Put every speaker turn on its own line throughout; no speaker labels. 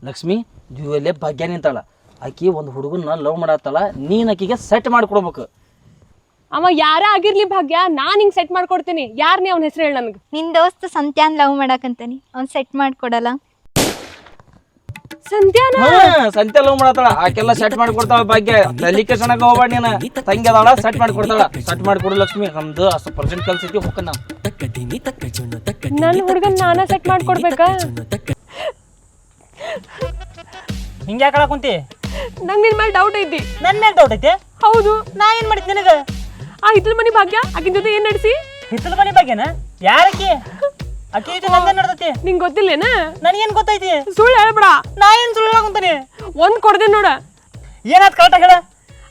ಲಕ್ಷ್ಮಿ ಜೂಯಲ್ಲೇ ಭಾಗ್ಯ ನಿಂತಾಳ. ಆಕಿ ಒಂದು ಹುಡುಗನ ಲವ್ ಮಾಡತ್ತಾಳ, ನೀನು ಆಕಿಗೆ ಸೆಟ್ ಮಾಡಿಕೊಡ್ಬೇಕು.
ಅವ ಯಾರ ಆಗಿರ್ಲಿ ಭಾಗ್ಯ, ನಾನ್ ಹಿಂಗ್ ಸೆಟ್ ಮಾಡ್ಕೊಡ್ತೀನಿ. ಯಾರ್ ನೀ ಅವ್ನ ಹೆಸರು ಹೇಳ ನನಗೆ.
ನಿನ್ ದೋಸ್ತ ಸಂತ್ಯಾನ್ ಲವ್ ಮಾಡಕಂತಾನಿ, ಅವ್ನ್ ಸೆಟ್ ಮಾಡ್ಕೊಡಲ್ಲ.
ಸಂಧ್ಯಾನ
ಸಂತೆ ಲವ್ ಮಾಡತ್ತಾಳ, ಆಕೆಲ್ಲ ಸೆಟ್ ಮಾಡಿಕೊಡ್ತಾಳ. ಭಾಗ್ಯ ತಲಿಕೆ ಸಣ್ಣಗ ಹೋಗ್ಬೇಡ, ನೀನು ತಂಗಿ ಅದಾಳ, ಸೆಟ್ ಮಾಡಿಕೊಡ್ತಾಳ. ಸೆಟ್ ಮಾಡಿಕೊಡು ಲಕ್ಷ್ಮಿ, ನಮ್ದು 10% ಕೆಲಸ ಐತಿ, ಹೋಗ ನಾವು.
ನನ್ ಹುಡುಗನ್ ನಾನ ಸೆಟ್ ಮಾಡ್ಕೊಡ್ಬೇಕಾ?
ಹಿಂಗೆ ಯಾಕೆ ಕುಂತಿ?
ನಂಗ್ ನಿನ್ ಮೇಲೆ ಡೌಟ್ ಐತಿ.
ನನ್ನ ಮೇಲೆ ಡೌಟ್ ಐತೆ?
ಹೌದು.
ನಾ ಏನ್ ಮಾಡಿದ್ ನಿನಗ?
ಆ ಹಿತ್ತಲ ಮನಿ ಭಾಗ್ಯ ಆಕಿನ ಜೊತೆ ಏನ್ ನಡೆಸಿ?
ಹಿತ್ತಲ ಮನಿ ಬಗ್ಗೆನ? ಯಾರಕ್ಕಿ? ಅಕ್ಕಿ ಜೊತೆ ನಂದೇ ನಡ್ದತಿ.
ನಿಂಗ್ ಗೊತ್ತಿಲ್ಲೇನ?
ನನಗೇನ್ ಗೊತ್ತೈತಿ?
ಸುಳ್ಳು ಹೇಳ್ಬೇಡ.
ನಾ ಏನ್ ಸುಳ್ಳು ಹೇಳಕುಂತಾನಿ?
ಒಂದ್ ಕೊಡ್ದೆ ನೋಡ.
ಏನಾತ್ ಕರೆಕ್ಟ್ ಹೇಳ?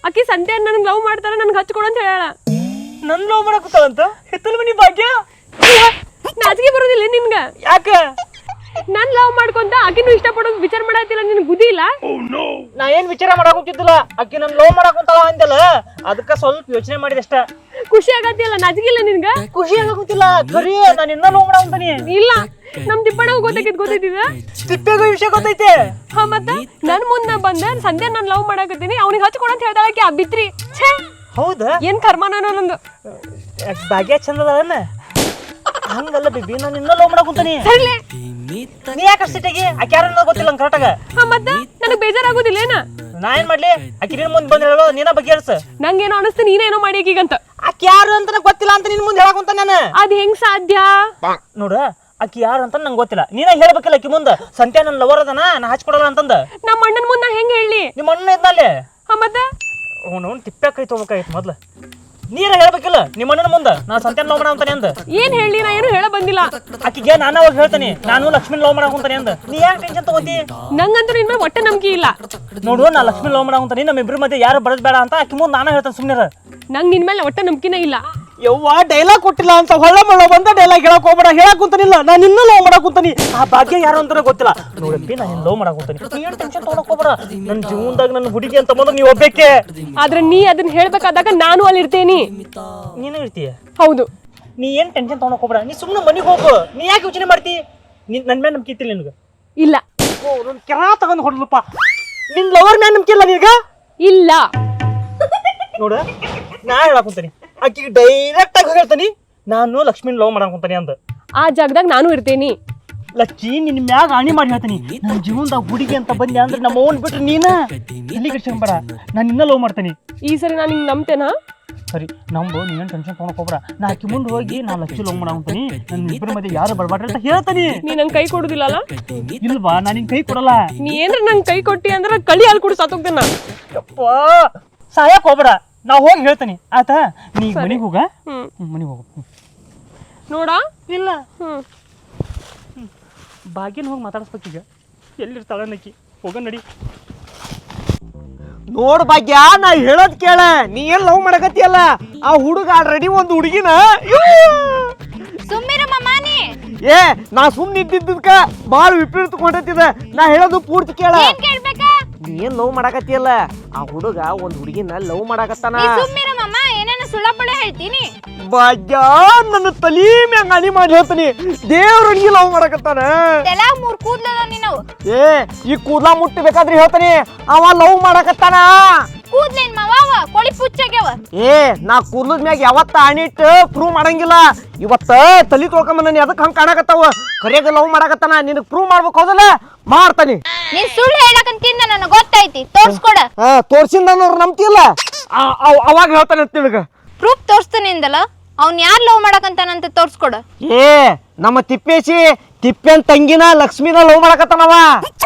ಆಕಿ ಸಂತೆ ನನ್ಗೆ ಲವ್ ಮಾಡ್ತಾರ, ನನ್ಗೆ ಹಚ್ಕೊಡು ಅಂತ ಹೇಳ.
ನನ್ ಲವ್ ಮಾಡಕುತ್ತಾಳಂತ ಹಿತ್ತಲ ಮನಿ ಭಾಗ್ಯ?
ನಾಚಿಕೆ ಬರೋದಿಲ್ಲ ನಿನ್ಗ?
ಯಾಕ?
ನನ್ ಲವ್ ಮಾಡ್ಕೊಂತ ಆಕಿನೂ ಇಷ್ಟಪಡೋದು ವಿಚಾರ ಮಾಡತ್ತಿಲ್ಲ, ನಿನ್ ಬುದ್ಧಿ ಇಲ್ಲ?
ನಾ ಏನ್ ವಿಚಾರ ಮಾಡಕುಂತಿದ್ದಿಲ್ಲ, ಅಕ್ಕಿ ನನ್ ಲವ್ ಮಾಡಕುಂತಾಳ ಅಂದಲ್ಲ, ಅದಕ್ಕ ಸ್ವಲ್ಪ ಯೋಚನೆ ಮಾಡಿದಷ್ಟ.
ಖುಷಿ ಆಗತ್ತಿಲ್ಲ, ನಾಚಿಕೆ ಇಲ್ಲ ನಿನ್ಗ?
ಖುಷಿ ಆಗಕುಂತಿಲ್ಲ, ಖರೀ ನಾನು ಇನ್ನ ಲವ್ ಮಾಡಕುಂತಾನಿ.
ಇಲ್ಲ, ನಮ್ ತಿಪ್ಪಣ್ಣಗೂ ಗೊತ್ತಾಗಿದ್
ತಿಪ್ಪೆಗ ವಿಷಯ ಗೊತ್ತೈತೆ.
ಹಾ, ಮತ್ತ ನನ್ ಮುಂದ್ ನಾ ಬಂದ ಸಂಧ್ಯಾ ನಾನ್ ಲವ್ ಮಾಡಕತ್ತೀನಿ, ಅವ್ನಿಗೆ ಹಚ್ಕೊಡ ಅಂತ ಹೇಳ್ದಾಳಕಿ ಆ ಬಿತ್ರಿ.
ಹೌದಾ?
ಏನ್ ಕರ್ಮನೋ ನಂದು.
ಭಾಗ್ಯ ಚಂದ ಅದಾಳನ್ನ? ಹಂಗಲ್ಲ ಬೇಬಿ, ನಾನು ಇನ್ನ ಲವ್ ಮಾಡಕುಂತಾನಿ.
ಸರಿಲೇ,
ನೀ ಯಾಕೆ ಅಷ್ಟಿಟ್ಟಿಗೆ? ಆಕೆ ಯಾರನ್ನ ಗೊತ್ತಿಲ್ಲ ನಂಗೆ ಕರೆಕ್ಟಾಗ.
ಹಾ, ಮತ್ತ ನನಗ್ ಬೇಜಾರಾಗೋದಿಲ್ಲ ಏನ?
ನಾ ಏನ್ ಮಾಡ್ಲಿ? ಆಕಿ ನಿನ್ ಮುಂದೆ ಬಂದ್ ಹೇಳೋ, ನೀನ ಬಗೆಹರಿಸ.
ನಂಗೇನೋ ಅನಿಸ್ತು, ನೀನೇನೋ ಮಾಡಿ ಈಗಂತ.
ಆಕಿ ಯಾರು ಅಂತ ನಂಗೆ ಗೊತ್ತಿಲ್ಲ ಅಂತ ನಿನ್ ಮುಂದೆ ಹೇಳಕುಂತ ನಾನು.
ಅದ್ ಹೆಂಗ್ ಸಾಧ್ಯ?
ನೋಡ, ಆಕಿ ಯಾರು ಅಂತ ನಂಗೆ ಗೊತ್ತಿಲ್ಲ, ನೀನ ಹೇಳ್ಬೇಕಿಲ್ಲ ಆಕಿ ಮುಂದೆ. ಸಂತ್ಯಾ ನನ್ನ ಲವರ್ ಅದನ, ನಾ ಹಚ್ಕೊಡಲ್ಲ ಅಂತಂದ.
ನಮ್ಮ ಅಣ್ಣನ ಮುಂದೆ ನಾ ಹೆಂಗ್ ಹೇಳಿ?
ನಿಮ್ಮ ಅಣ್ಣ ಇದ್ನಲ್ಲಿ
ಹಾ, ಮತ್ತ
ಅವ್ನು ತಿಪ್ಪೆ ಕೈ ತಗೋಬೇಕಾಯ್ತು ಮೊದ್ಲು. ನೀರ ಹೇಳ್ಬೇಕಿಲ್ಲ ನಿಮ್ಮ ಅಣ್ಣನ ಮುಂದೆ, ನಾ ಸಂತ್ಯಾನ ಲವ್ ಮಾಡಂತಾನೆ ಅಂದ.
ಏನ್ ಹೇಳಿ? ನಾ ಏನು ಹೇಳ ಬಂದಿಲ್ಲ.
ಆಕಿಗೆ ನಾನು ಅವಾಗ ಹೇಳ್ತಾನೆ, ನಾನು ಲಕ್ಷ್ಮೀನ್ ಲವ್ ಮಾಡಕುಂತಾನೆ ಅಂದ. ನೀ ಯಾಕೆ ಟೆನ್ಷನ್ ತಗೋತಿ?
ನಂಗಂತೂ ನಿನ್ ಮೇಲೆ ಒಟ್ಟೆ ನಂಬಿಕೆ ಇಲ್ಲ.
ನೋಡು, ನಾ ಲಕ್ಷ್ಮೀನ್ ಲವ್ ಮಾಡಕುಂತಾನೆ, ನಮ್ಮಿಬ್ರ ಮಧ್ಯೆ ಯಾರು ಬರದ್ ಬೇಡ ಅಂತ ಆಕಿ ಮುಂದೆ ನಾನು ಹೇಳ್ತಾನೆ. ಸುಮ್ಮನೆ
ನಂಗ್ ನಿನ್ ಮೇಲೆ ಒಟ್ಟೆ ನಂಬಿಕೆನೇ ಇಲ್ಲ.
ಯವ್ವ, ಡೈಲಾಗ್ ಕೊಟ್ಟಿಲ್ಲ ಅಂತ ಹೊಳ್ಳ ಮಳ್ಳ ಬಂದ ಡೈಲಾಗ್ ಹೇಳಕ್ ಹೋಗ್ಬೇಡ. ಹೇಳಕ್ ಕುಂತಾನಿಲ್ಲ, ನಾನು ಇನ್ನೂ ಲವ್ ಮಾಡಕ್ ಕುಂತಾನಿ. ಆ ಭಾಗ್ಯ ಯಾರು ಅಂತ ಗೊತ್ತಿಲ್ಲ. ನೋಡಪ್ಪಿ, ನಾನು ಲವ್ ಮಾಡಕ್ ಕುಂತಾನಿ, ಏನು ಟೆನ್ಷನ್ ತಗೊಳಕ್ ಹೋಗ್ಬೇಡ. ನನ್ನ ಜೀವನದಾಗ ನನ್ನ ಹುಡುಗಿ ಅಂತ ಬಂದ್ರೆ ನೀವು ಒಬ್ಬೇಕೆ.
ಆದ್ರೆ ನೀ ಅದನ್ನ ಹೇಳ್ಬೇಕಾದಾಗ ನಾನು ಅಲ್ಲಿ ಇರ್ತೇನಿ.
ನೀನು ಇರ್ತೀಯ?
ಹೌದು.
ನೀ ಏನ್ ಟೆನ್ಷನ್ ತಗೊಳಕ್ ಹೋಗ್ಬೇಡ, ನೀ ಸುಮ್ಮನೆ ಮನೆಗೆ ಹೋಗು. ನೀ ಯಾಕೆ ಯೋಚನೆ ಮಾಡ್ತಿ? ನನ್ನ ಮೇಲೆ ನಂಬಿಕೆ ಇತ್ತಿಲ್ಲ ನಿನಗೆ?
ಇಲ್ಲ.
ಓ, ನನ್ನ ಕೆರ ತಗೊಂಡ್ ಹೊಡ್ಲಪ್ಪ. ನಿನ್ ಲವರ್ ಮ್ಯಾನ್ ನಂಬಿಕೆ ಇಲ್ಲ ನಿನಗ?
ಇಲ್ಲ.
ನೋಡ, ನಾ ಹೇಳಕ್ ಕುಂತಾನಿ, ಆಕಿಗೆ ಡೈರೆಕ್ಟ್ ಆಗಿ ಹೇಳ್ತಾನಿ, ನಾನು ಲಕ್ಷ್ಮೀನ್ ಲವ್ ಮಾಡಕ್ ಕುಂತಾನಿ ಅಂದ.
ಆ ಜಾಗದಾಗ ನಾನು ಇರ್ತೇನಿ.
ಲಚ್ಚಿ, ನಿನ್ ಮ್ಯಾಗ ಆಣಿ ಮಾಡಿ ಹೇಳ್ತೀನಿ, ನನ್ನ ಜೀವನದಾಗ ಹುಡುಗಿ ಅಂತ ಬಂದೆ ಅಂದ್ರೆ ನಮ್ಮ ಓನ್ ಬಿಟ್ರೆ ನೀನ ಇಲ್ಲಿ ಗಿಡ್ಸ್ಕೊಂಬೇಡ. ನಾನು ಇನ್ನ ಲವ್ ಮಾಡ್ತೀನಿ.
ಈ ಸರಿ ನಾನು ಹಿಂಗ್ ನಂಬ್ತೇನಾ?
ಸರಿ ನಂಬು, ನೀವೇನು ಟೆನ್ಷನ್ ತೊಗೊಳಕ್ ಹೋಗ್ಬೇಡ. ನಾ ಆಕಿ ಮುಂದೆ ಹೋಗಿ ನಾ ಲಚ್ಚಿ ಲವ್ ಮಾಡಂತೀನಿ, ನನ್ನ ಇಬ್ಬರ ಮಧ್ಯೆ ಯಾರು ಬರಬಾರ್ದು ಅಂತ ಹೇಳ್ತಾನಿ.
ನೀ ನಂಗೆ ಕೈ ಕೊಡುದಿಲ್ಲಲ್ಲ?
ಇಲ್ವಾ, ನಾನು ನಿನ್ ಕೈ ಕೊಡಲ್ಲ.
ನೀ ಏನ್ರ ನಂಗೆ ಕೈ ಕೊಟ್ಟಿ ಅಂದ್ರೆ ಕಳಿ ಹಾಲು ಕುಡಿ ಸಾತೋಗ್ತೇನೆ.
ಯಪ್ಪ, ಸಾಯಕ್ ಹೋಗ್ಬೇಡ, ನಾ ಹೋಗಿ ಹೇಳ್ತೀನಿ ಆಯ್ತಾ? ನೀ ಮನೆಗೆ ಹೋಗ. ಮನೆಗೆ ಹೋಗು.
ನೋಡ.
ಇಲ್ಲ,
ಹ್ಮ್,
ಭಾಗ್ಯನ ಹೋಗಿ ಮಾತಾಡಿಸ್ಬೇಕೀಗ. ಎಲ್ಲಿರ್ತಾಳ ನಕ್ಕಿ? ಹೋಗ ನಡಿ.
ನೋಡ್ ಭಾಗ್ಯ, ನಾ ಹೇಳೋದ್ ಕೇಳ. ನೀ ಏನ್ ಲವ್ ಮಾಡಕತ್ತಿಯಲ್ಲ, ಆ ಹುಡುಗ ಆಲ್ರೆಡಿ ಒಂದು ಹುಡುಗಿನ.
ಸುಮ್ಮಿರ ಮಮಾನಿ.
ಏ, ನಾ ಸುಮ್ನೆ ಇದ್ದಿದ್ದಕ್ಕ ಬಾಳ ವಿಪರೀತ ಕೊಂಡತ್ತಿದ. ನಾ ಹೇಳೋದು ಪೂರ್ತಿ ಕೇಳ.
ಏನ್ ಕೇಳ್ಬೇಕಾ?
ನೀ ಏನ್ ಲವ್ ಮಾಡಕತ್ತಿಯಲ್ಲ, ಆ ಹುಡುಗ ಒಂದ್ ಹುಡುಗಿನ ಲವ್ ಮಾಡಕತ್ತಾನ.
ನೀ ಸುಮ್ಮಿರ ಮಮ್ಮ, ಏನೇನ ಸುಳ್ಳಪಡ ಹೇಳ್ತೀನಿ.
ಭಾಗ್ಯ, ನನ್ನ ತಲಿ ಮ್ಯಾಂಗ ಅಣಿ ಮಾಡಿ ಹೇಳ್ತಾನಿ, ದೇವ್ರಿಗೆ ಲವ್ ಮಾಡಕತ್ತಾನ.
ತೆಲಾಗ 3 ಕೂದ್ಲದ ನೀನವು.
ಏ, ಈ ಕೂದ್ಲಾ ಮುಟ್ಟಬೇಕಾದ್ರಿ ಹೇಳ್ತಾನಿ, ಅವ ಲವ್ ಮಾಡಕತ್ತಾನ.
ಕೂದ್ಲೇನ್ ಮಾವ ಕೊಳಿ ಪುಚ್ಚಾಗ್ಯಾವ.
ಏ, ನಾ ಕೂದ್ಲದ ಮ್ಯಾಗ ಯಾವತ್ತ ಆಣಿಟ್ಟು ಪ್ರೂವ್ ಮಾಡಂಗಿಲ್ಲ. ಇವತ್ತ ತಲಿ ತೊಳ್ಕೊಂಬಂದನಿ, ಅದಕ್ಕೆ ಹಂಗ ಕಾಣಕತ್ತಾವ. ಕರಿಯಾಗ ಲವ್ ಮಾಡಕತ್ತಾನ, ನಿನಗ್ ಪ್ರೂವ್ ಮಾಡ್ಬೇಕು ಹೌದಲ್ಲ? ಮಾಡ್ತಾನಿ.
ನೀನ್ ಸುಳ್ಳು ಹೇಳಕಂತಿಂದ ನನಗೆ ಗೊತ್ತೈತಿ, ತೋರ್ಸ್ಕೊಡ.
ತೋರ್ಸಿಂದ ನಂಬ್ತಿಲ್ಲ, ಅವಾಗ ಹೇಳ್ತಾನೆ ಅಂತ ನಿನಗ.
ಪ್ರೂಫ್ ತೋರಿಸ್ತಾನಿಂದಲ್ಲ, ಅವ್ನ್ ಯಾರ್ ಲವ್ ಮಾಡಕಂತಾನಂತ ತೋರ್ಸ್ಕೊಡ.
ಏ, ನಮ್ಮ ತಿಪ್ಪೇಶಿ ತಿಪ್ಪೆನ್ ತಂಗಿನ ಲಕ್ಷ್ಮಿನ ಲವ್ ಮಾಡಕತ್ತಾನವ.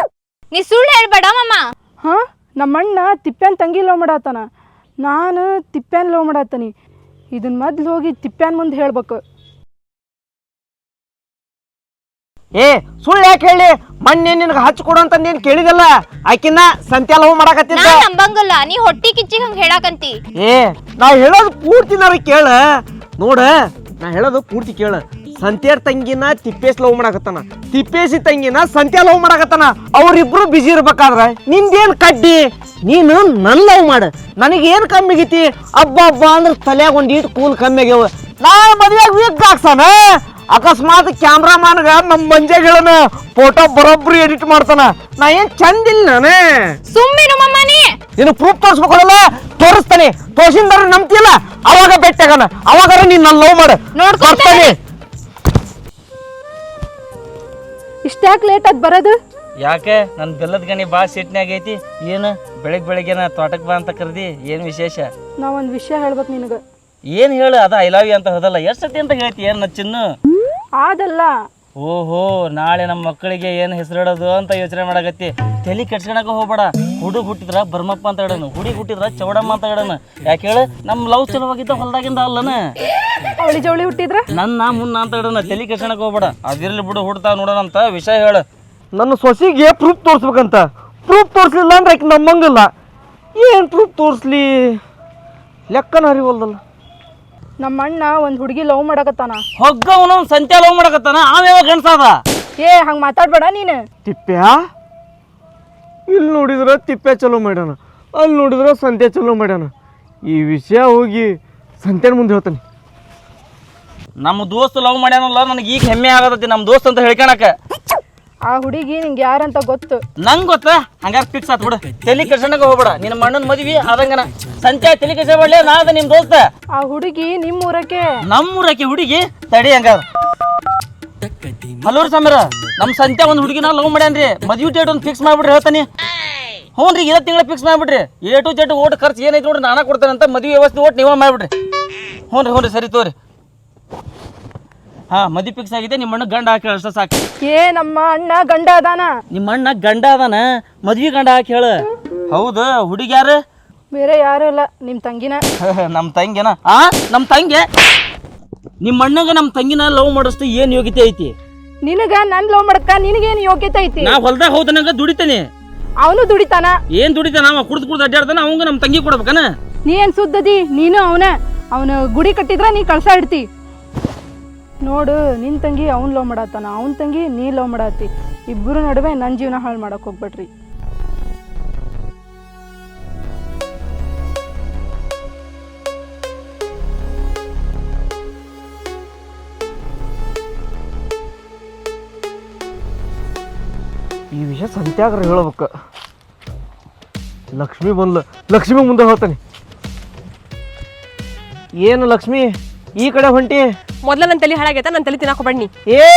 ನೀ ಸುಳ್ಳು ಹೇಳ್ಬೇಡ ಮಮ್ಮ.
ಹಾ, ನಮ್ಮಣ್ಣ ತಿಪ್ಪ್ಯಾನ್ ತಂಗಿ ಲವ್ ಮಾಡತ್ತಾನ, ನಾನು ತಿಪ್ಪ್ಯಾನ್ ಲವ್ ಮಾಡತ್ತಾನಿ. ಇದನ್ನ ಮೊದ್ಲು ಹೋಗಿ ತಿಪ್ಪ್ಯಾನ್ ಮುಂದೆ ಹೇಳ್ಬೇಕು.
ಏ, ಸುಳ್ಳು ಯಾಕೆ ಹೇಳಿ? ಮೊನ್ನೆ ನಿನಗೆ ಹಚ್ಕೊಡು ಅಂತಂದೇನು ಕೇಳಿದಲ್ಲ, ಆಕಿನ ಸಂತ್ಯಾ ಲವ್ ಮಾಡಕತ್ತಿದ್ದ.
ನಾ ನಂಬಂಗಲ್ಲ, ನೀ ಹೊಟ್ಟಿ ಕಿಚ್ಚಿಗೆ ಹಂಗ ಹೇಳಕಂತಿ.
ಏ, ನಾ ಹೇಳೋದು ಪೂರ್ತಿ ನಾರ ಕೇಳ. ನೋಡ, ನಾ ಹೇಳೋದು ಪೂರ್ತಿ ಕೇಳ. ಸಂತ್ಯಾರ್ ತಂಗಿನ ತಿಪ್ಪೇಶ್ ಲವ್ ಮಾಡಕತ್ತಾನ, ತಿಪ್ಪೇಶಿ ತಂಗಿನ ಸಂತ್ಯಾ ಲವ್ ಮಾಡಕತ್ತಾನ. ಅವ್ರಿಬ್ರು ಬಿಜಿ ಇರ್ಬೇಕಾದ್ರ ನಿಂದೇನ್ ಕಡ್ಡಿ? ನೀನು ನನ್ ಲವ್ ಮಾಡ, ನನಗೇನ್ ಕಮ್ಮಿ ಆಗೈತಿ? ಹಬ್ಬ ಅಂದ್ರೆ ತಲ್ಯಾಗ ಒಂದ್ ಈಟ್ ಕೂಲ್ ಕಮ್ಮಿ ಆಗ್ಯಾವ. ನಾ ಮದ್ವೆಯಾಗ ವೀಕ್ ಹಾಕ್ಸಾನ, ಅಕಸ್ಮಾತ್ ಕ್ಯಾಮ್ರಾಮನ್ಗ ನಮ್ಮ ಮಂಜೆಗಳನ್ನ ಫೋಟೋ ಬರೋಬ್ಬರಿ ಎಡಿಟ್ ಮಾಡ್ತಾನ. ನಾ ಏನ್ ಚಂದಿಲ್ಲ ನಾನೇ.
ಸುಮ್ಮಿರು ಮಮ್ಮನಿ.
ನೀನು ಪ್ರೂಫ್ ತೋರಿಸ್ಬೇಕಲ್ಲ, ತೋರಿಸ್ತಾನೆ. ತೋರ್ಸಿಂದಾರ ನಂಬ್ತಿಲ್ಲ, ಅವಾಗ ಬೆಟ್ಟಾಗನ, ಅವಾಗಾರ ನೀನ್ ನನ್ನ ಲವ್ ಮಾಡು.
ನೋಡ್ಕೊತಾನೆ.
ಇಷ್ಟ್ಯಾಕೆ ಲೇಟ್ ಆಗಿ ಬರೋದು?
ಯಾಕೆ ನನ್ನ ಬೆಲ್ಲದ ಗಣಿ ಭಾಳ ಸಿಟ್ನಾಗ ಐತಿ. ಏನು ಬೆಳಗ್ಗೆನ ತೋಟಕ್ಕೆ ಬಾ ಅಂತ ಕರ್ದಿ? ಏನು ವಿಶೇಷ?
ನಾ ಒಂದು ವಿಷಯ ಹೇಳ್ಬೇಕು ನಿನಗೆ.
ಏನು ಹೇಳು? ಅದ ಐ ಲವ್ ಯು ಅಂತ ಹೋದಲ್ಲ, ಎಷ್ಟು ಸತಿ ಅಂತ ಹೇಳ್ತಿ? ಏನು ಚಿನ್ನು?
ಆದಲ್ಲ.
ಓಹೋ, ನಾಳೆ ನಮ್ಮ ಮಕ್ಕಳಿಗೆ ಏನು ಹೆಸರಿಡೋದು ಅಂತ ಯೋಚನೆ ಮಾಡಕತ್ತಿ. ತಲೆ ಕೆಡ್ಸ್ಕೊಳಕ ಹೋಗ್ಬೇಡ. ಹುಡುಗ ಹುಟ್ಟಿದ್ರ ಬರ್ಮಪ್ಪ ಅಂತ ಹೇಳೋಣ, ಹುಡುಗಿ ಹುಟ್ಟಿದ್ರ ಚೌಡಮ್ಮ ಅಂತ ಹೇಳೋಣ. ಯಾಕೆ ಹೇಳು? ನಮ್ಮ ಲವ್ ಚಲೋವಾಗಿದ್ದ ಹೊಲದಾಗಿಂದ ಅಲ್ಲನ.
ಅವಳಿ ಜವಳಿ ಹುಟ್ಟಿದ್ರ
ನನ್ನ ಮುನ್ನ ಅಂತ ಹೇಳೋಣ. ತಲೆ ಕೆಡ್ಸ್ಕೊಳಕ ಹೋಗ್ಬೇಡ. ಅದಿರ್ಲಿ ಬಿಡು, ಹುಡ್ತಾ ನೋಡೋಣ ಅಂತ ವಿಷಯ ಹೇಳು.
ನನ್ನ ಸೊಸಿಗೆ ಪ್ರೂಫ್ ತೋರಿಸ್ಬೇಕಂತ. ಪ್ರೂಫ್ ತೋರಿಸ್ಲಿಲ್ಲ ಅಂದ್ರೆ ಆಕೆ ನಮ್ಮಂಗಿಲ್ಲ. ಏನು ಪ್ರೂಫ್ ತೋರಿಸ್ಲಿ? ಲೆಕ್ಕನ ಹರಿವಲ್ದಲ್ಲ.
ನಮ್ಮ ಅಣ್ಣ ಒಂದು ಹುಡುಗಿ ಲವ್ ಮಾಡಕತ್ತಾನ.
ಹೊಗ್ಗವನು ಸಂತ್ಯಾ ಲವ್ ಮಾಡಕತ್ತಾನ, ಆಮೇವ ಗಂಡ್ಸಾದ.
ಏ ಹಂಗೆ ಮಾತಾಡ್ಬೇಡ ನೀನು.
ತಿಪ್ಪ್ಯಾ? ಇಲ್ಲಿ ನೋಡಿದ್ರೆ ತಿಪ್ಪೆ ಚಲೋ ಮಾಡ್ಯಾನ, ಅಲ್ಲಿ ನೋಡಿದ್ರೆ ಸಂತೆ ಚಲೋ ಮಾಡ್ಯಾನ. ಈ ವಿಷಯ ಹೋಗಿ ಸಂತ್ಯಾನ ಮುಂದೆ ಹೇಳ್ತಾನೆ.
ನಮ್ಮ ದೋಸ್ತ್ ಲವ್ ಮಾಡ್ಯಾನಲ್ಲ, ನನಗೆ ಈಗ ಹೆಮ್ಮೆ ಆಗತೈತಿ ನಮ್ಮ ದೋಸ್ತ್ ಅಂತ ಹೇಳ್ಕೊಳಕ.
ಆ ಹುಡುಗಿ ನಿಂಗೆ ಯಾರಂತ ಗೊತ್ತು?
ನಂಗೆ ಗೊತ್ತಾ? ಹಂಗಾರೆ ಫಿಕ್ಸ್ ಆತ್ ಬಿಡು. ತಲೆ ಕೆಡ್ಸೋಣಕ ಹೋಗ್ಬೇಡ. ನಿನ್ನ ಮಣ್ಣನ ಮದ್ವಿ ಆದಂಗನ ಸಂತ್ಯಾ ತಲೆ ಕೆಡ್ಸಬೇಡ್ಲೆ. ನಾದ ನಿಮ್ಮ ದೋಸ್ತ.
ಆ ಹುಡುಗಿ ನಿಮ್ಮ ಊರಕ್ಕೆ.
ನಮ್ಮೂರಕ್ಕೆ ಹುಡುಗಿ ತಡಿ ಹಂಗಾರ. ಹಲೋ ರೀ ಸಮೀರ, ನಮ್ಮ ಸಂತ್ಯಾ ಒಂದು ಹುಡುಗಿನ ಲವ್ ಮಾಡ್ಯಾನ್ರಿ. ಮದ್ವಿ ಡೇಟ್ ಒಂದು ಫಿಕ್ಸ್ ಮಾಡ್ಬಿಡ್ರಿ ಹೇಳ್ತಾನೆ. ಹ್ಞೂ ರೀ, ಇರೋ ತಿಂಗಳ ಫಿಕ್ಸ್ ಮಾಡ್ಬಿಡ್ರಿ. A to Z ಓಟ್ ಖರ್ಚು ಏನೈತಿ ನೋಡ್ರಿ ನಾನಾ ಕೊಡ್ತೇನೆ ಅಂತ. ಮದ್ವಿ ವ್ಯವಸ್ಥೆ ಓಟ್ ನೀವೇ ಮಾಡ್ಬಿಡ್ರಿ. ಹ್ಞೂ ರೀ ಸರಿ ತೋರಿ. ಹಾಂ, ಮದ್ವಿ ಫಿಕ್ಸ್ ಆಗಿದೆ. ನಿಮ್ಮ ಅಣ್ಣ ಗಂಡ ಹಾಕಿ ಅಷ್ಟ ಸಾಕು.
ಏ ನಮ್ಮ ಅಣ್ಣ ಗಂಡ ಅದಾನ.
ನಿಮ್ಮ ಅಣ್ಣ ಗಂಡ ಅದಾನ? ಮದ್ವಿ ಗಂಡ ಹಾಕಿ ಹೇಳು. ಹೌದು, ಹುಡುಗಿ ಯಾರು?
ಬೇರೆ ಯಾರು ಇಲ್ಲ, ನಿಮ್ಮ ತಂಗಿನ.
ನಮ್ಮ ತಂಗಿನ? ನಮ್ಮ ತಂಗಿ? ನಿಮ್ಮ ಅಣ್ಣಗ ನಮ್ಮ ತಂಗಿನ ಲವ್ ಮಾಡಿಸ್ತು ಏನು ಯೋಗ್ಯತೆ ಐತಿ?
ನಿನಗ ನನ್ ಲವ್ ಮಾಡಕ್ಕ ನಿನಗೇನು ಯೋಗ್ಯತೆ ಐತಿ?
ನಾ ಹೊಲ್ದಾಗ ಹೋದನಂಗ ದುಡಿತೇನೆ.
ಅವನು ದುಡಿತಾನ.
ಏನ್ ದುಡಿತಾನ? ಅವ ಕುಡ್ದು ಅಡ್ಡಾಡ್ತಾನ. ಅವಂಗ ನಮ್ಮ ತಂಗಿ ಕೊಡ್ಬೇಕನ?
ನೀ ಏನ್ ಸುದ್ದದಿ? ನೀನು ಅವನ ಗುಡಿ ಕಟ್ಟಿದ್ರ ನೀ ಕಳ್ಸ ಇಡ್ತಿ. ನೋಡು, ನಿನ್ ತಂಗಿ ಅವ್ನ್ ಲವ್ ಮಾಡತ್ತಾನ, ಅವನ್ ತಂಗಿ ನೀ ಲವ್ ಮಾಡತ್ತಿ. ಇಬ್ಬರು ನಡುವೆ ನನ್ನ ಜೀವನ ಹಾಳು ಮಾಡಕ್ ಹೋಗ್ಬೇಡ್ರಿ.
ಈ ವಿಷಯ ಸಂತ್ಯಾಗ್ರ ಹೇಳ್ಬೇಕು. ಲಕ್ಷ್ಮಿ ಬಂದ್ಲು, ಲಕ್ಷ್ಮಿ ಮುಂದೆ ಹೇಳ್ತಾನೆ. ಏನು ಲಕ್ಷ್ಮಿ ಈ ಕಡೆ ಹೊಂಟಿ?
ಮೊದ್ಲ ನನ್ನ ತಲೆ ಹಾಳಾಗೈತ, ನನ್ನ ತಲೆ ತಿನ್ನಾಕ ಬಣ್ಣಿ.
ಏ,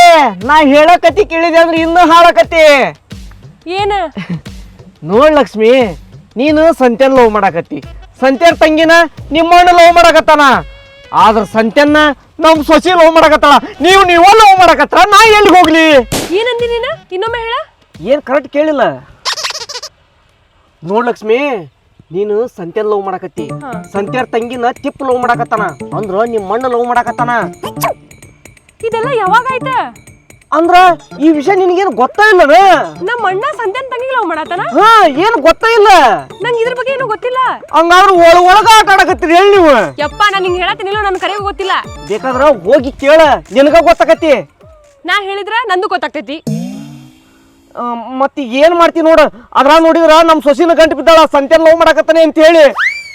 ನಾ ಹೇಳಕತ್ತಿ ಕೇಳಿದೆ ಅಂದ್ರೆ ಇನ್ನೂ ಹಾಳಕತ್ತಿ.
ಏನ?
ನೋಡ್ ಲಕ್ಷ್ಮಿ, ನೀನು ಸಂತ್ಯಾನ ಲವ್ ಮಾಡಾಕತ್ತಿ. ಸಂತ್ಯಾರ ತಂಗಿನ ನಿಮ್ಮಣ್ಣ ಲವ್ ಮಾಡಾಕತ್ತಾನ. ಆದ್ರ ಸಂತ್ಯಾನ ನಮ್ ಸೊಸಿ ಲವ್ ಮಾಡಾಕತ್ತಾಳ. ನೀವ ಲವ್ ಮಾಡಾಕತ್ತಾರ, ನಾ ಎಲ್ಲಿ ಹೋಗ್ಲಿ?
ಏನಂದಿ ನೀನ? ಇನ್ನೊಮ್ಮೆ ಹೇಳ.
ಏನ್ ಕರೆಕ್ಟ್ ಕೇಳಿಲ್ಲ? ನೋಡ್ ಲಕ್ಷ್ಮಿ, ನೀನು ಸಂತ್ಯಾನ ಲವ್ ಮಾಡಾಕತ್ತಿ. ಸಂತ್ಯಾರ ತಂಗಿನ ತಿಪ್ಪ ಲವ್ ಮಾಡಾಕತ್ತಾನ. ಅಂದ್ರ ನಿಮ್ಮ ಮಣ್ಣ ಲವ್ ಮಾಡಾಕತ್ತಾನ.
ಇದೆಲ್ಲ ಯಾವಾಗ ಆಯ್ತ?
ಅಂದ್ರ ಈ ವಿಷಯ ನಿನಗೇನು ಗೊತ್ತಾ ಇಲ್ಲ?
ನಮ್ಮ ಅಣ್ಣ ಸಂತ್ಯಾನ ತಂಗಿ ಲವ್ ಮಾಡತ್ತಾನ?
ಹಾ, ಏನು ಗೊತ್ತಾ ಇಲ್ಲ?
ನಂಗೆ ಇದ್ರ ಬಗ್ಗೆ ಏನು ಗೊತ್ತಿಲ್ಲ.
ಹಂಗಾದ್ರ ಒಳಗ ಆಟ ಆಡಕತ್ತೀರಿ ಹೇಳಿ ನೀವು?
ಯಪ್ಪ, ನಾನು ನಿಂಗೆ ಹೇಳತ್ತೀನಿಲ್ಲ, ನನ್ನ ಕರೆಗೂ ಗೊತ್ತಿಲ್ಲ.
ಬೇಕಾದ್ರ ಹೋಗಿ ಕೇಳ, ನಿನಗ ಗೊತ್ತಾಕತಿ.
ನಾ ಹೇಳಿದ್ರ ನಂದು ಗೊತ್ತಾಗ್ತೈತಿ.
ಮತ್ತೆ ಏನ್ ಮಾಡ್ತಿ ನೋಡ. ಅದ್ರ ನೋಡಿದ್ರ ನಮ್ ಸೊಸಿನ ಗಂಟು ಬಿದ್ದಾಳ, ಸಂತ್ಯಾನ ಲವ್ ಮಾಡಾಕತ್ತಾನೆ ಅಂತ ಹೇಳಿ.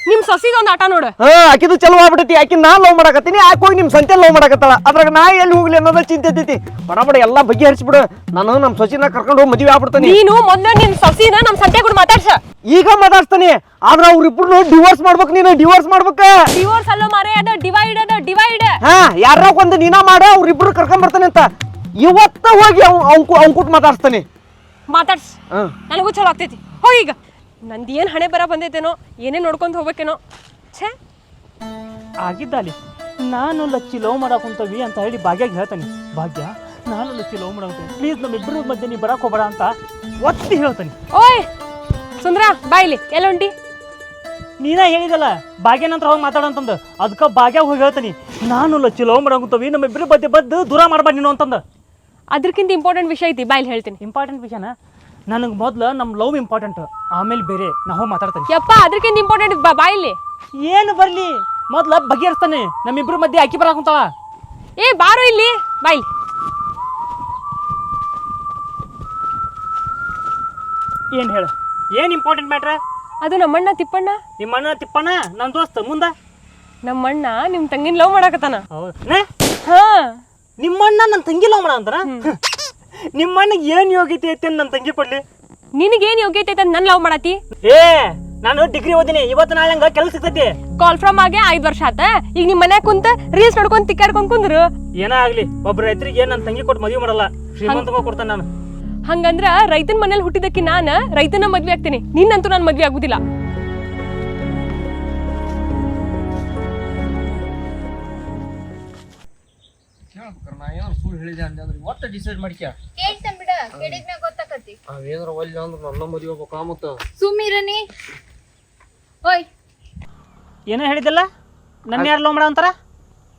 ನಿಮ್ ಸೊಸಿದ ಒಂದು ಆಟ ನೋಡು.
ಆಕಿದು ಚಲೋ ಆಗ್ಬಿಟ್ಟೈತಿ. ಆಕಿ ನಾ ಲವ್ ಮಾಡಾಕತ್ತೀನಿ, ಆಕೆ ಹೋಗಿ ನಿಮ್ ಸಂತ್ಯಾನ ಲವ್ ಮಾಡಾಕತ್ತಾಳ. ಅದ್ರಾಗ ನಾ ಎಲ್ಲಿ ಹೋಗ್ಲಿ ಅನ್ನೋದ ಚಿಂತೆ ಐತಿ. ಬಡ ಎಲ್ಲಾ ಬಗ್ಗೆ ಹರಿಸ್ಬಿಡು. ನಾನು ನಮ್ ಸೊಸಿನ ಕರ್ಕೊಂಡು ಹೋಗಿ ಮದ್ವೆ ಆಗ್ಬಿಡ್ತಾನೆ.
ನೀನು ಮೊದ್ಲು ನಿನ್ ಸೊಸಿನ ನಮ್ ಸಂತೆ ಕೂಡ ಮಾತಾಡ್ಸ.
ಈಗ ಮಾತಾಡ್ತಾನೆ. ಆದ್ರ ಅವ್ರಿಬ್ರು ಡಿವೋರ್ಸ್ ಮಾಡ್ಬೇಕು. ನೀನು ಡಿವೋರ್ಸ್ ಮಾಡ್ಬೇಕ.
ಡಿವೋರ್ಸ್ ಅಲ್ಲ ಮಾರೇ, ಅದ ಡಿವೈಡ್.
ಯಾರ ಒಂದು ನೀನ ಮಾಡ, ಅವ್ರಿಬ್ರು ಕರ್ಕೊಂಡ್ ಬರ್ತಾನೆ ಅಂತ ಇವತ್ತ ಹೋಗಿ ಅವ್ನ್ ಕೂಟ್ ಮಾತಾಡ್ತಾನೆ.
ಮಾತಾಡ್ಸ್, ನನಗೂ ಚಲೋ ಆಗ್ತೈತಿ. ಹೋಗಿ ಈಗ. ನಂದು ಏನ್ ಹಣೆ ಬರ ಬಂದೈತೇನೋ, ಏನೇ ನೋಡ್ಕೊಂತ ಹೋಗ್ಬೇಕೇನೋ. ಛೇ,
ಆಗಿದ್ದಲ್ಲಿ ನಾನು ಲಚ್ಚಿ ಲವ್ ಮಾಡಾಕುಂತವಿ ಅಂತ ಹೇಳಿ ಭಾಗ್ಯಾಗ ಹೇಳ್ತಾನೆ. ಭಾಗ್ಯ, ನಾನು ಲಚ್ಚಿ ಲವ್ ಮಾಡಾಕುಂತೀನಿ, ಪ್ಲೀಸ್ ನಮ್ಮಿಬ್ಬರ ಮಧ್ಯೆ ನೀ ಬರಾಕ್ ಹೋಗ್ಬೇಡ ಅಂತ ಒತ್ತಿ ಹೇಳ್ತಾನೆ.
ಓಯ್ ಸುಂದ್ರ, ಬಾಯ್ಲಿ ಎಲ್ಲ ಉಂಟಿ?
ನೀನ ಹೇಳಿದಲ್ಲ ಭಾಗ್ಯ ನಂತರ ಹೋಗಿ ಮಾತಾಡಂತಂದು, ಅದಕ್ಕೆ ಭಾಗ್ಯ ಹೋಗಿ ಹೇಳ್ತಾನೆ, ನಾನು ಲಚ್ಚಿ ಲವ್ ಮಾಡಾಕುಂತವಿ, ನಮ್ಮಿಬ್ಬರ ಮಧ್ಯೆ ಬದ್ದು ದೂರ ಮಾಡ್ಬಾರ್ದು ನೀನು ಅಂತಂದು.
ಅದಕ್ಕಿಂತ ಇಂಪಾರ್ಟೆಂಟ್ ವಿಷಯ ಐತಿ, ಬಾಯ್ಲಿ ಹೇಳ್ತೀನಿ.
ಇಂಪಾರ್ಟೆಂಟ್ ವಿಷಯನ? ನನಗೆ ಮೊದ್ಲು ನಮ್ಮ ಲವ್ ಇಂಪಾರ್ಟೆಂಟ್, ಆಮೇಲೆ ಬೇರೆ ನಾ ಹೋಗಿ ಮಾತಾಡ್ತೇನೆ.
ಯಪ್ಪ, ಅದಕ್ಕಿಂತ ಇಂಪಾರ್ಟೆಂಟ್ ಬಾಯ್ಲಿ.
ಏನು ಬರಲಿ, ಮೊದ್ಲು ಬಗೆಹರಿಸ್ತಾನೆ. ನಮ್ಮಿಬ್ಬರ ಮಧ್ಯೆ ಅಕ್ಕಿ ಬರಾಕುಂತಾಳ.
ಏ ಬಾರೋ ಇಲ್ಲಿ, ಬಾಯ್ಲಿ.
ಏನು ಹೇಳು, ಏನು ಇಂಪಾರ್ಟೆಂಟ್ ಮ್ಯಾಟ್ರ?
ಅದು ನಮ್ಮಣ್ಣ ತಿಪ್ಪಣ್ಣ.
ನಿಮ್ಮ ಅಣ್ಣ ತಿಪ್ಪಣ್ಣ ನನ್ನ ದೋಸ್ತ. ಮುಂದೆ
ನಮ್ಮಣ್ಣ ನಿಮ್ ತಂಗಿನ ಲವ್ ಮಾಡಾಕತ್ತಾನ.
ಹೌದಾ?
ಹಾ,
ನಿಮ್ಮಣ್ಣ ನನ್ನ ತಂಗಿ ಲವ್ ಮಾಡ ಅಂತಾರ ನಿಮ್ಮಣ್ಣಗೆ ಏನ್ ಯೋಗ್ಯತೆ ಐತೆ ನನ್ನ ತಂಗಿ ಕೊಡ್ಲಿ
ನಿನಗೇನ್ ಯೋಗ್ಯತೆ ಐತೆ ನನ್ ಲವ್ ಮಾಡತಿ
ಏ ನಾನು ಡಿಗ್ರಿ ಓದಿನಿ ಇವತ್ತು ನಾಳೆ ಹಂಗ ಕೆಲಸ ಸಿಗ್ತೈತಿ
ಕಾಲ್ ಫ್ರಮ್ ಆಗಿ 5 ವರ್ಷ ಆತ ಈಗ ನಿಮ್ ಮನ್ಯಾಗ ಕುಂತ ರೀಲ್ಸ್ ನೋಡ್ಕೊಂಡ್ ತಿಕ್ಕಾಡ್ಕೊಂಡ್ ಕುಂದ್ರು
ಏನ ಆಗ್ಲಿ ಒಬ್ಬ ರೈತರಿಗೆ ನನ್ನ ತಂಗಿ ಕೊಟ್ಟು ಮದುವೆ ಮಾಡಲ್ಲ ಶ್ರೀಮಂತಗ ಕೊಡ್ತಾನೆ ನಾನು
ಹಂಗಂದ್ರ ರೈತನ ಮನೇಲಿ ಹುಟ್ಟಿದಕ್ಕೆ ನಾನ ರೈತನ ಮದ್ವೆ ಆಗ್ತೀನಿ ನಿನ್ನಂತೂ ನಾನು ಮದ್ವೆ ಆಗುದಿಲ್ಲ
ಸುಳ್ಳು ಹೇಳಿದೆ ಅಂದ್ರೆ ಒಟ್ಟು ಡಿಸೈಡ್ ಮಾಡ್ಕ್ಯ
ಕೇಳ್ತೇನ್ ಬಿಡ ಕೇಳಿದ್ಮ್ಯಾಗ ಗೊತ್ತಾಕತಿ
ಅವೇನ್ರ ಒಲ್ಲೆ ಅಂದ್ರೆ ನನ್ನ ಮದುವೆ ಹೋಗ್ಬೇಕಾ ಮತ್ತ
ಸುಮ್ಮಿರನಿ ಓಯ್
ಏನೋ ಹೇಳಿದಲ್ಲ ನನ್ನ ಯಾರು ಲವ್ ಮಾಡ ಅಂತಾರ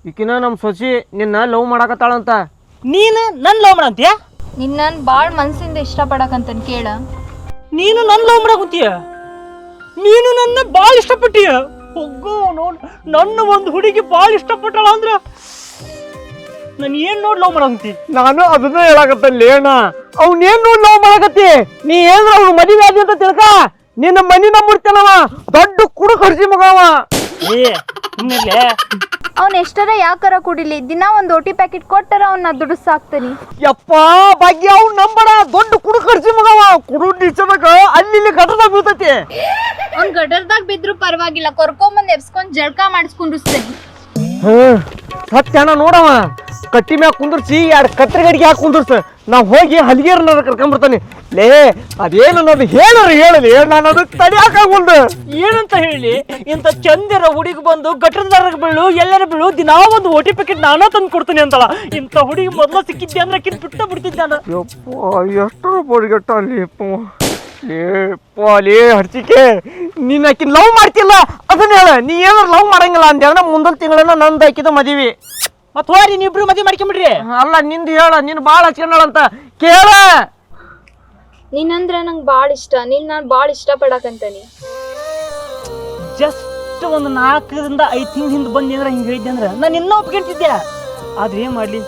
ಈಕಿನ ನಮ್ಮ ಸೊಸಿ ನಿನ್ನ ಲವ್ ಮಾಡಾಕತ್ತಾಳಂತ
ನೀನು ನನ್ನ ಲವ್ ಮಾಡ ಅಂತೀಯ
ನಿನ್ನ ಬಾಳ್ ಮನ್ಸಿಂದ ಇಷ್ಟಪಡಕಂತನ್ ಕೇಳ
ನೀನು ನನ್ನ ಲವ್ ಮಾಡಕ್ ಕುಂತೀಯ ನೀನು ನನ್ನ ಭಾಳ ಇಷ್ಟಪಟ್ಟೀಯ ಹೋಗೋ ನೋಡ್ ನನ್ನ ಒಂದು ಹುಡುಗಿ ಭಾಳ ಇಷ್ಟಪಟ್ಟಾಳ ಅಂದ್ರ ನಾನು ಏನ್ ನೋಡಿ ಲವ್ ಮಾಡಂತಿ
ನಾನು ಅದನ್ನ ಹೇಳಾಕತ್ತಲ್ಲಿ ಅಣ್ಣ ಅವ್ನೇನ್ ನೋಡಿ ಲವ್ ಮಾಡಾಕತ್ತಿ ನೀ ಏನ್ರ ಅವ್ನು ಮದುವೆ ಆದಿ ಅಂತ ತಿಳ್ಕ ನಿನ್ನ ಮನಿ ನಂಬಿಡ್ತೇನವ ದೊಡ್ಡ ಕುಡು ಖರ್ಚಿ ಮಗವ
ಏ ಸುಮ್ಮನೆ
ಅವ್ನ ಎಷ್ಟರ ಯಾಕರ ಕುಡಿಲಿ ದಿನ ಒಂದ್ ಓಟಿ ಪ್ಯಾಕೆಟ್ ಕೊಟ್ಟರ ಅವ್ನ ದುಡ್ಡು ಸಾಕ್ತಾನಿ
ಯಪ್ಪ ಭಾಗ್ಯ ಅವ್ನು ನಂಬಡ ದೊಡ್ಡ ಕುಡು ಖರ್ಚಿ ಮಗವ ಕುಡು ನಿಚ್ಚದಾಗ ಅಲ್ಲಿ ಗಟದ ಬೀಳ್ತೈತಿ
ಅವ್ನ್ ಗಡರ್ದಾಗ ಬಿದ್ರು ಪರವಾಗಿಲ್ಲ ಕರ್ಕೊಂಬಂದ್ ಎಬ್ಸ್ಕೊಂಡ್ ಜಳಕ ಮಾಡಿಸ್ಕೊಂಡಿರ್ತಾನಿ
ಸತ್ಯಣ್ಣ ನೋಡವ ಕಟ್ಟಿ ಮ್ಯಾಗ ಕುಂದ್ರಿಸಿ 2 ಕತ್ರಿ ಗಡಿಗೆ ಹಾಕಿ ಕುಂದ್ರಸ ನಾವ್ ಹೋಗಿ ಹಲಿಗೆರ್ನ ಕರ್ಕೊಂಡ್ಬರ್ತಾನೆ ಲೇ ಅದೇನನ್ನೋದು ಹೇಳಲಿ ನಾನು ಅದಕ್ಕೆ ತಡಿಯಾಕಾಗುಂಡು
ಏನಂತ ಹೇಳಿ ಇಂಥ ಚಂದಿರ ಹುಡುಗಿ ಬಂದು ಗಟ್ಟರದಾಗ ಬೀಳು ಎಲ್ಲರ ಬೀಳು ದಿನಾ ಒಂದು ಓಟಿ ಪ್ಯಾಕೆಟ್ ನಾನಾ ತಂದು ಕೊಡ್ತೀನಿ ಅಂತಲ್ಲ ಇಂಥ ಹುಡುಗಿ ಮೊದಲು ಸಿಕ್ಕಿದ್ದೆ ಅಂದ್ರೆ ಆಕಿನ ಬಿಟ್ಟ ಬಿಡ್ತಿದ್ದೆ ನಾನು
ಯಪ್ಪ ಎಷ್ಟರ ಬೋಡ್ಗೆಟ್ಟ ಅಲ್ಲಿ ಹರ್ಚಿಕೆ ನೀನ್ ಆಕಿನ ಲವ್ ಮಾಡ್ತಿಲ್ಲ ಅದನ್ನ ಹೇಳ ನೀ ಏನಾರ ಲವ್ ಮಾಡಂಗಿಲ್ಲ ಅಂದ ಮುಂದೊಂದು ತಿಂಗಳನ್ನ ನಂದು ಆಕಿದ ಮದುವೆ
ಮತ್ತೆ ಹೋರಿ ನೀವಿಬ್ರು ಮದುವೆ ಮಾಡ್ಕೊಂಬಿಡ್ರಿ
ಅಲ್ಲ ನಿಂದು ಹೇಳ ನೀನು ಭಾಳ ಹಚ್ಕೊಂಡಳಂತ ಕೇಳ
ನೀನಂದ್ರ ನಂಗೆ ಬಾಳ ಇಷ್ಟ ನೀನ್ ನಾನ್ ಬಾಳ ಇಷ್ಟ ಪಡಕಂತಾನಿ
ಜಸ್ಟ್ ಒಂದು 4ರಿಂದ 5 ತಿಂಗಳ ಹಿಂದೆ ಬಂದಿ ಅಂದ್ರೆ ಹಿಂಗೆ ಹೇಳಿದ್ದೆ ಅಂದ್ರೆ ನಾನು ಇನ್ನೂ ಒಪ್ಕೊಂತಿದ್ದೆ ಆದ್ರೆ ಏನ್ ಮಾಡ್ಲಿ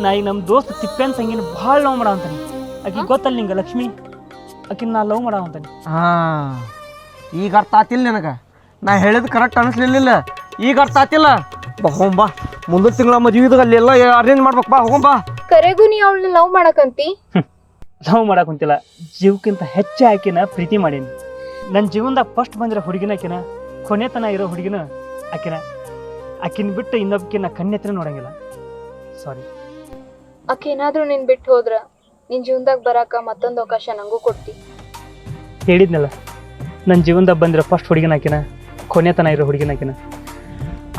ನಾ ಈಗ ನಮ್ಮ ದೋಸ್ತ ತಿಪ್ಪೆನ್ ತಂಗಿನ ಭಾಳ ಲವ್ ಮಾಡ ಅಂತಾನೆ ಆಕಿ ಗೊತ್ತಲ್ಲ ನಿಂಗೆ ಲಕ್ಷ್ಮಿ ಆಕಿನ ನಾ ಲವ್ ಮಾಡ ಅಂತಾನೆ
ಈಗ ಅರ್ಥ ಆತಿಲ್ಲ ನನಗೆ ನಾ ಹೇಳಿದ್ ಕರೆಕ್ಟ್ ಅನಿಸ್ಲಿಲ್ಲ ಈಗ ಅರ್ಥ ಆತಿಲ್ಲ ಬಾ ಹೋಗಂಬಾ ಮುಂದಿನ ತಿಂಗಳ ಮದುವೆದಾಗ ಅಲ್ಲೆಲ್ಲ ಅರೇಂಜ್ ಮಾಡ್ಬೇಕು ಬಾ ಹೋಗಂಬಾ
ಕರೆಗೂ ನೀ ಅವಳನ್ನ ಲವ್ ಮಾಡಕಂತಿ
ಲವ್ ಮಾಡಕ್ ಕುಂತಿಲ್ಲ ಜೀವಕ್ಕಿಂತ ಹೆಚ್ಚು ಆಕಿನ ಪ್ರೀತಿ ಮಾಡೀನಿ ನನ್ನ ಜೀವನದಾಗ ಫಸ್ಟ್ ಬಂದಿರೋ ಹುಡುಗಿನ ಆಕಿನ ಕೊನೆತನ ಇರೋ ಹುಡುಗಿನ ಆಕಿನ ಬಿಟ್ಟು ಇನ್ನೊಬ್ಬಕಿನ ಕಣ್ಣೆತ್ರ ನೋಡಂಗಿಲ್ಲ ಸಾರಿ
ಆಕೇನಾದ್ರೂ ನಿನ್ ಬಿಟ್ಟು ಹೋದ್ರ ನಿನ್ ಜೀವನದಾಗ ಬರಾಕ ಮತ್ತೊಂದು ಅವಕಾಶ ನಂಗೂ ಕೊಡ್ತಿ
ಹೇಳಿದ್ನಲ್ಲ ನನ್ನ ಜೀವನದಾಗ ಬಂದಿರೋ ಫಸ್ಟ್ ಹುಡುಗಿನ ಆಕಿನ ಕೊನೆತನ ಇರೋ ಹುಡುಗಿನ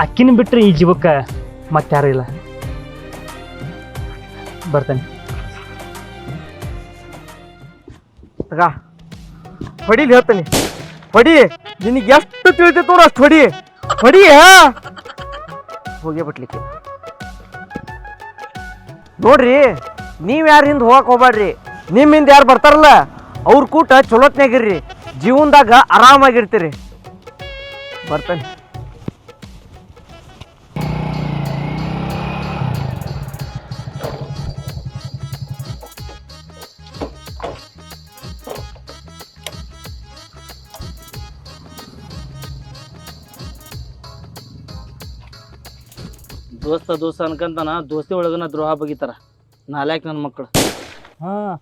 ಆಕಿನ ಬಿಟ್ಟರೆ ಈ ಜೀವಕ್ಕೆ ಮತ್ತಾರು ಇಲ್ಲ ಬರ್ತಾನೆ
ತಗ ಹೊಡಿಲಿ ಹೇಳ್ತಾನೆ ಹೊಡಿ ನಿನಗೆ ಎಷ್ಟು ತಿಳಿತೈತೆ ನೋಡು ಅಷ್ಟು ಹೊಡಿ ಹೋಗೇ ಬಿಟ್ಲಿಕ್ಕೆ ನೋಡ್ರಿ ನೀವು ಯಾರ ಹಿಂದೆ ಹೋಗಕ್ಕೆ ಹೋಗ್ಬೇಡ್ರಿ ನಿಮ್ಮಿಂದ ಯಾರು ಬರ್ತಾರಲ್ಲ ಅವ್ರ ಕೂಟ ಚಲೋತ್ನಾಗಿರ್ರಿ ಜೀವನದಾಗ ಆರಾಮಾಗಿರ್ತೀರಿ ಬರ್ತಾನೆ
ದೋಸ್ತ ಅನ್ಕಂತಾನ ದೋಸ್ತಿ ಒಳಗನ ದ್ರೋಹ ಬಗಿತಾರ ನಾಲ್ಕು ನನ್ನ ಮಕ್ಕಳು
ಹಾಂ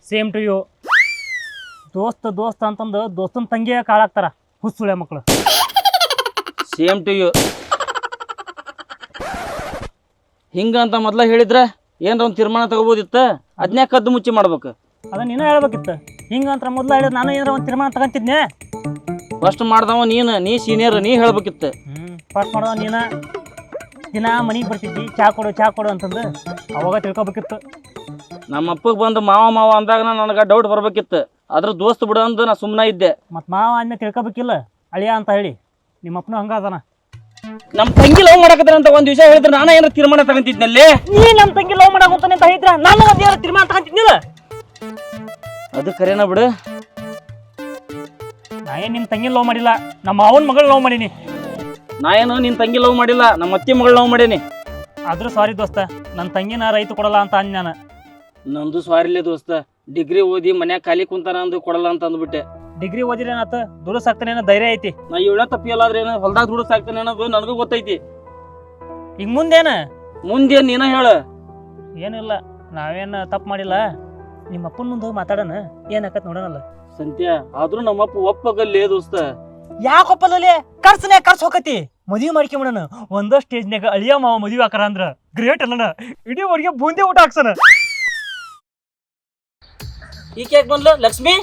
ಸೇಮ್ ಟು ಯು ದೋಸ್ತ ಅಂತಂದು ದೋಸ್ತನ ತಂಗಿಯ ಕಾಳಾಗ್ತಾರ ಹುಸುಳೆ ಮಕ್ಕಳು
ಸೇಮ್ ಟು ಯು ಹಿಂಗಂತ ಮೊದ್ಲ ಹೇಳಿದ್ರೆ ಏನಾರ ಒಂದು ತೀರ್ಮಾನ ತಗೋಬೋದಿತ್ತು ಅದನ್ನೇ ಕದ್ದು ಮುಚ್ಚಿ ಮಾಡ್ಬೇಕು
ಅದನ್ನ ನೀನು ಹೇಳ್ಬೇಕಿತ್ತು ಹಿಂಗಂತ ಮೊದಲು ಹೇಳಿದ್ರೆ ನಾನು ಏನಾರ ಒಂದು ತೀರ್ಮಾನ ತಗೊಂತಿದ್ನೆ
ಫಸ್ಟ್ ಮಾಡ್ದವ ನೀ ಸೀನಿಯರ್ ನೀ ಹೇಳ್ಬೇಕಿತ್ತು
ಫಸ್ಟ್ ಮಾಡೋದು ನೀನು ದಿನ ಮನೆಗೆ ಬರ್ತಿದ್ದಿ ಚಾ ಕೊಡು ಅಂತಂದು ಅವಾಗ ತಿಳ್ಕೊಬೇಕಿತ್ತು
ನಮ್ಮ ಅಪ್ಪಗೆ ಬಂದು ಮಾವ ಅಂದಾಗ ನನಗೆ ಡೌಟ್ ಬರ್ಬೇಕಿತ್ತು ಅದ್ರ ದೋಸ್ತ್ ಬಿಡು ಅಂದು ನಾ ಸುಮ್ಮನೆ ಇದ್ದೆ
ಮತ್ತು ಮಾವ ಆದ್ಮೇಲೆ ತಿಳ್ಕೊಬೇಕಿಲ್ಲ ಅಳಿಯ ಅಂತ ಹೇಳಿ ನಿಮ್ಮ ಅಪ್ಪನೂ ಹಂಗ ಅದಾನ
ನಮ್ಮ ತಂಗಿ ಲವ್ ಮಾಡಕತ್ತಾರ ಅಂತ ಒಂದು ವಿಷಯ ಹೇಳಿದ್ರೆ ನಾನು ಏನಾರ ತೀರ್ಮಾನ ತಗೊಂತಿದ್ನಲ್ಲಿ
ನೀ ನಮ್ಮ ತಂಗಿ ಲವ್ ಮಾಡಾಕಂತಾನೆ ಅಂತ ಹೇಳಿದ್ರ ನಾನು ಒಂದು ಏನಾರ ತೀರ್ಮಾನ ತಗೊಂತಿದ್ನಿಲ್ಲ
ಅದು ಕರೆನ ಬಿಡು
ನಾ ಏನು ನಿಮ್ಮ ತಂಗಿ ಲವ್ ಮಾಡಿಲ್ಲ ನಮ್ಮ ಅವನ ಮಗಳು ಲವ್ ಮಾಡೀನಿ
ನಾ ಏನು ನಿನ್ನ ತಂಗಿ ಲವ್ ಮಾಡಿಲ್ಲ ನಮ್ಮ ಅತ್ತಿ ಮಗಳು ಲವ್ ಮಾಡೀನಿ
ಆದ್ರೂ ಸಾರಿ ದೋಸ್ತ ನನ್ನ ತಂಗಿನ ರೈತ ಕೊಡಲ್ಲ ಅಂತ ಅಂದ್ ನಾನು
ನಂದು ಸ್ವಾರಿಲೆ ದೋಸ್ತ ಡಿಗ್ರಿ ಓದಿ ಮನ್ಯಾಗ ಖಾಲಿ ಕುಂತಾನ ಅಂದು ಕೊಡಲ್ಲ ಅಂತ ಅಂದ್ಬಿಟ್ಟೆ
ಡಿಗ್ರಿ ಓದಿರ ಏನಾತ ದುಡಿಸಾಕ್ತಾನೆ ಏನೋ ಧೈರ್ಯ ಐತಿ
ನಾ ಇವಳ ತಪ್ಪಿಯಲ್ಲಾದ್ರೆ ಏನೋ ಹೊಲ್ದಾಗ ದುಡಿಸಾಕ್ತಾನೆ ಅನ್ನೋದು ನನಗೂ ಗೊತ್ತೈತಿ
ಈಗ ಮುಂದೇನ
ಮುಂದೇನು ನೀನ ಹೇಳು
ಏನಿಲ್ಲ ನಾವೇನು ತಪ್ಪು ಮಾಡಿಲ್ಲ ನಿಮ್ಮ ಅಪ್ಪನ ಮುಂದೆ ಹೋಗಿ ಮಾತಾಡೋಣ ಏನಾಕತ್ ನೋಡೋಣಲ್ಲ.
ಸಂತ್ಯ ಆದ್ರೂ ನಮ್ಮಪ್ಪ ಒಪ್ಪಗಲ್ಲೇ ದೋಸ್ತ.
ಯಾಕೊಪ್ಪಲ್ಲೇ ಖರ್ಚನ್ಯಾಗ ಖರ್ಚು ಹೋಗತಿ ಮದುವೆ ಮಾಡ್ಕೊಂಬಿಡೋಣ. ಒಂದೋ ಸ್ಟೇಜ್ನಾಗ ಅಳಿಯ ಮಾವ ಮದುವೆ ಹಾಕಾರ ಅಂದ್ರ ಗ್ರೇಟ್ ಅಲ್ಲಣ. ಇಡೀ ಊರಿಗೆ ಬೂಂದಿ ಊಟ ಹಾಕ್ಸಣ.
ಈಕೆ ಯಾಕೆ ಬಂದ್ಲು ಲಕ್ಷ್ಮಿ?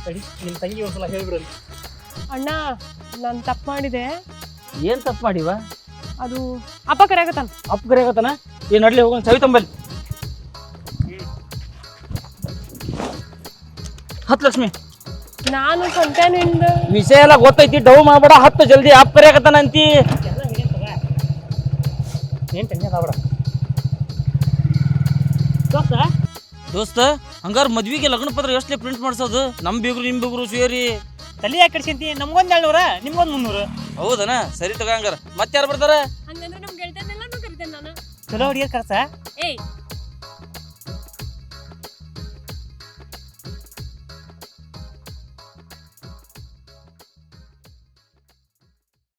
ಸರಿ ನಿಮ್ಮ ತಂಗಿ ಒಂದ್ಸಲ ಹೇಳ್ಬಿಡಲ್ಲ.
ಅಣ್ಣ ನಾನು ತಪ್ಪು ಮಾಡಿದೆ.
ಏನ್ ತಪ್ಪು ಮಾಡಿವ?
ಅದು ಅಪ್ಪ ಕರೆಯಾಗತ್ತಾನ.
ಅಪ್ಪ ಕರೆಯಾಗತ್ತಾನ? ಏನ್ ನಡ್ಲಿ ಹೋಗೋಣ ಸವಿ ತಂಬಲ್ಲಿ. ಹತ್ ಲಕ್ಷ್ಮಿ.
ನಾನು ಸಂತ್ಯಾನಿಂದ
ವಿಷಯ ಎಲ್ಲ ಗೊತ್ತೈತಿ, ಡವ್ ಮಾಡ್ಬೇಡ. ಹತ್ತು ಜಲ್ದಿ ಅಪ್ಪ ಕರೆಯಾಗತ್ತಾನ ಅಂತಿ.
ಏನ್ ಟೆನ್ಷನ್ ಆಗ್ಬೇಡ
ದೋಸ್ತ. ಹಂಗಾರ ಮದ್ವಿಗೆ ಲಗ್ನ ಪತ್ರ ಎಷ್ಟೇ ಪ್ರಿಂಟ್ ಮಾಡ್ಸೋದು? ನಮ್ ಬೀಗ್ರು ನಿಮ್ ಬೀಗ್ರು ಸೇರಿ
ತಲೆ ಯಾಕೆ ಕಡ್ಸಂತಿ? ನಮ್ಗೊಂದ್ 700 ನಿಮ್ಗೊಂದ್ 300.
ಹೌದನ? ಸರಿ ತಗ. ಹಂಗಾರ ಮತ್ತೆ ಯಾರು ಬರ್ತಾರ?
ಹಂಗಂದ್ರೆ ನಮ್ ಗೆಳತಿಯನ್ನೆಲ್ಲಾನು ಕರಿತೇನೆ ನಾನು.
ಚಲೋ ಹುಡುಗಿಯರ್ ಕರ್ಸ.
ಏಯ್